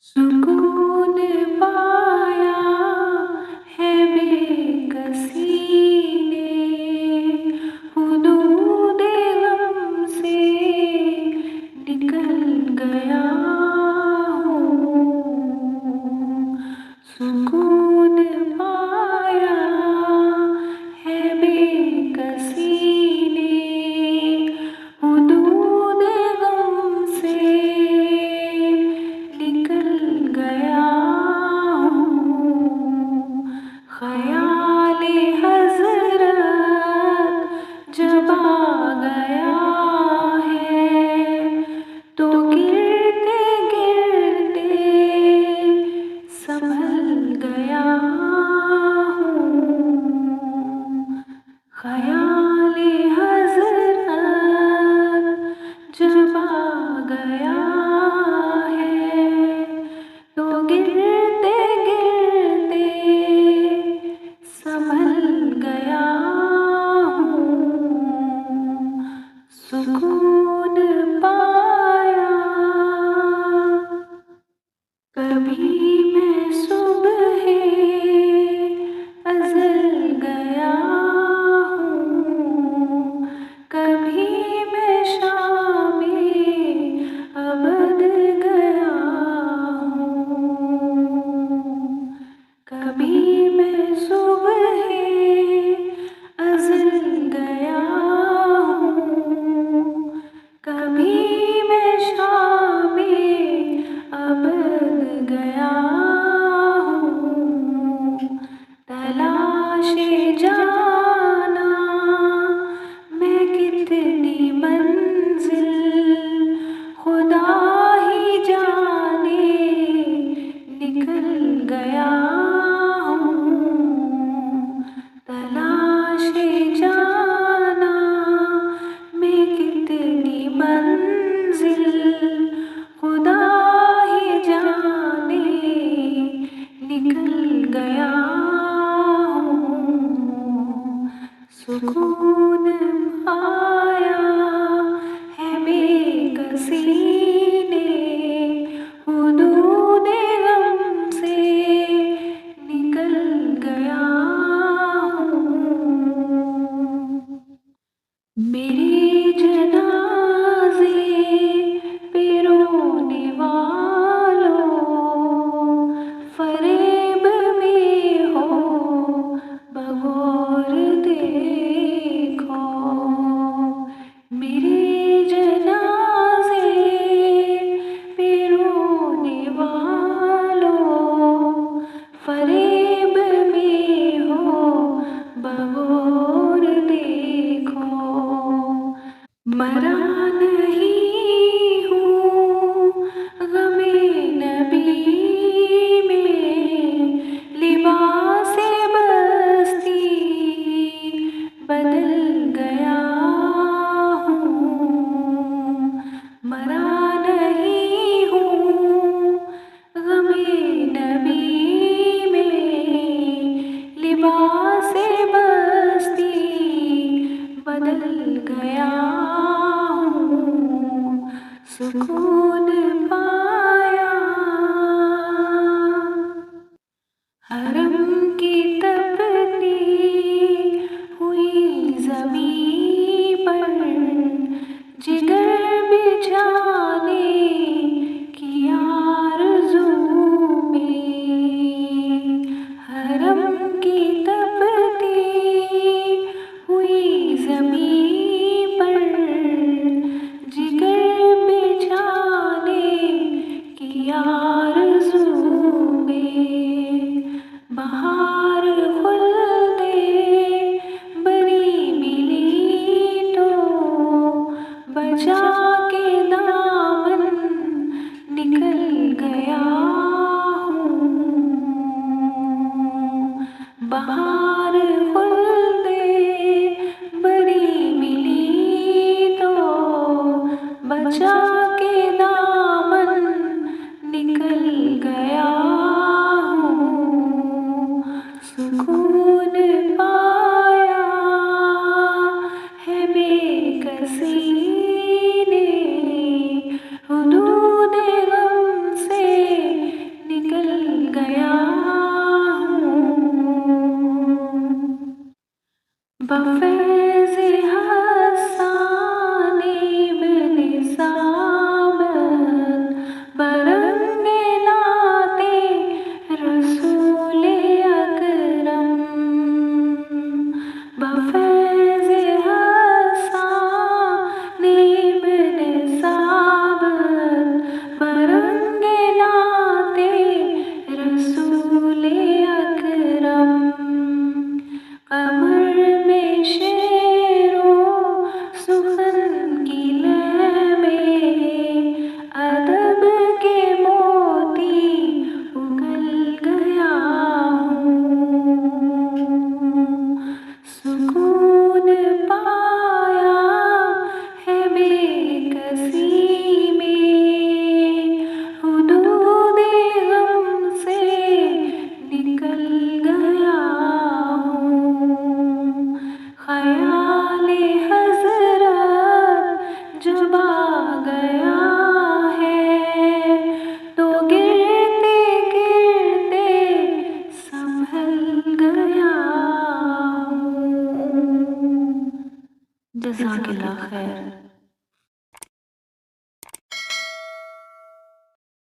सुकून पाया है बेकसी ने, हुदूद गम से निकल गया हूँ। सुकून पाया है बेकसी ने, हुदूद गम से निकल गया हूँ। ख़याले हज़रत जब आ गया है, तो गिरते गिरते संभल गया हूँ। ख़याले हज़रत जब आ गया है, तो गिरते गिरते संभल गया हूँ। सुकून पाया। कभी मैं सुबह अज़ल गया हूँ, कभी मैं शामे अबद गया हूँ। कभी मैं सुबह अज़ल गया हूँ, कभी मैं शामे अबद गया हूँ। तलाशे जाना मैं कितनी मंजिल, खुदा ही जाने निकल गया हूँ। तलाशे जाना मैं कितनी मंजिल, खुदा ही जाने निकल गया हूँ। सुकून पाया है बेकसी ने, हुदूद गम से निकल गया हूँ। मेरे जनाज़े पे रोने वालों, फ़रेब में हो बग़ौर देखो। मेरे जनाज़े पे रोने वालों, फ़रेब में हो बग़ौर देखो। मरा नहीं हूँ ग़मे नबी में, लिबासे बस्ती बदल गया हूँ। मरा नहीं हूँ ग़मे नबी में, लिबासे बस्ती बदल गया हूँ। सुकून पाया। हरम की तपती हुई ज़मीं पर जिगर बिछाने की आरज़ू में। हरम की तपती हुई ज़मीं पर जिगर बिछाने की आरज़ू में। बहार खुलते बरी मिली तो बचा के दामन निकल गया हूँ। बहार खुलते बरी मिली तो बचा के दामन निकल गया हूँ। सुकून पाया है बेकसी ने, हुदूद गम से ख़याले हज़रत जब आ गया है तो गिरते गिरते संभल गया हूँ। जज़ाकल्लाह खैर।